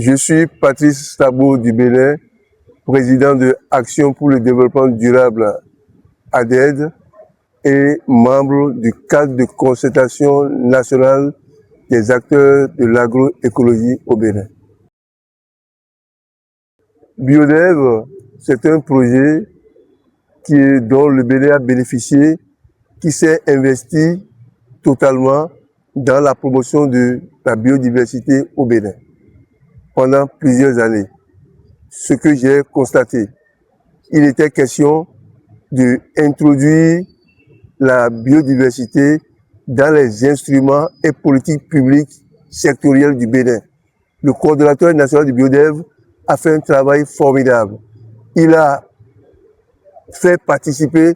Je suis Patrice Tabo du Bénin, président de Action pour le développement durable ADED et membre du cadre de concertation nationale des acteurs de l'agroécologie au Bénin. Biodev, c'est un projet dont le Bénin a bénéficié, qui s'est investi totalement dans la promotion de la biodiversité au Bénin pendant plusieurs années. Ce que j'ai constaté, il était question d'introduire la biodiversité dans les instruments et politiques publiques sectorielles du Bénin. Le coordonnateur national du Biodev a fait un travail formidable. Il a fait participer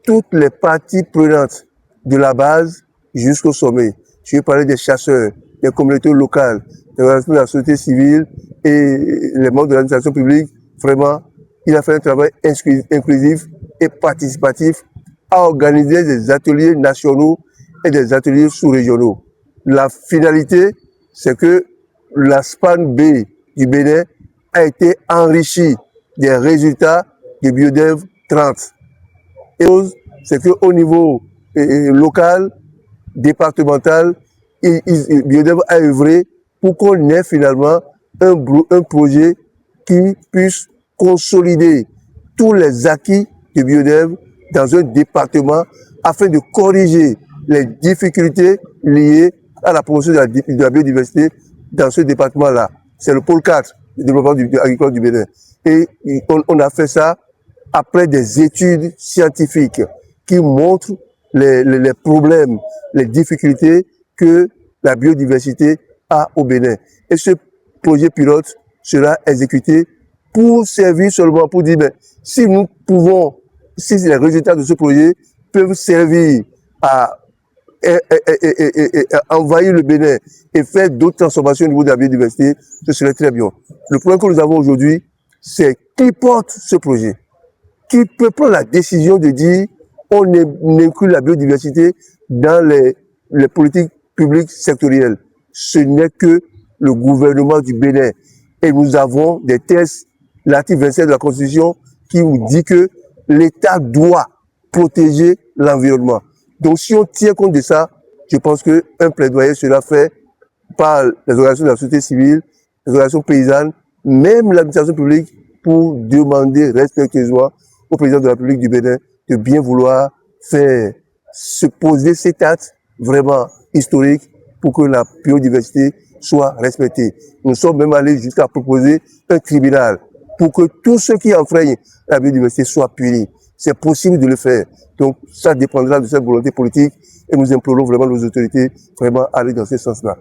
toutes les parties prenantes de la base jusqu'au sommet. Je vais parler des chasseurs, des communautés locales, des organisations de la société civile et les membres de l'administration publique. Vraiment, il a fait un travail inclusif et participatif à organiser des ateliers nationaux et des ateliers sous-régionaux. La finalité, c'est que la SPAN B du Bénin a été enrichie des résultats de Biodev 30. Et c'est qu'au niveau local, départemental, Biodev a œuvré pour qu'on ait finalement un projet qui puisse consolider tous les acquis de Biodev dans un département afin de corriger les difficultés liées à la promotion de la biodiversité dans ce département-là. C'est le pôle 4 du développement agricole du Bénin. Et on a fait ça après des études scientifiques qui montrent les problèmes, les difficultés que la biodiversité a au Bénin. Et ce projet pilote sera exécuté pour servir seulement, pour dire, si nous pouvons, si les résultats de ce projet peuvent servir à envahir le Bénin et faire d'autres transformations au niveau de la biodiversité, ce serait très bien. Le problème que nous avons aujourd'hui, c'est qui porte ce projet, qui peut prendre la décision de dire on inclut la biodiversité dans les politiques publiques sectorielles. Ce n'est que le gouvernement du Bénin. Et nous avons des textes, l'article 27 de la Constitution, qui nous dit que l'État doit protéger l'environnement. Donc si on tient compte de ça, je pense qu'un plaidoyer sera fait par les organisations de la société civile, les organisations paysannes, même l'administration publique, pour demander respectueusement au président de la République du Bénin de bien vouloir faire se poser cet acte vraiment historique pour que la biodiversité soit respectée. Nous sommes même allés jusqu'à proposer un tribunal pour que tous ceux qui enfreignent la biodiversité soient punis. C'est possible de le faire. Donc ça dépendra de cette volonté politique et nous implorons vraiment nos autorités vraiment aller dans ce sens-là.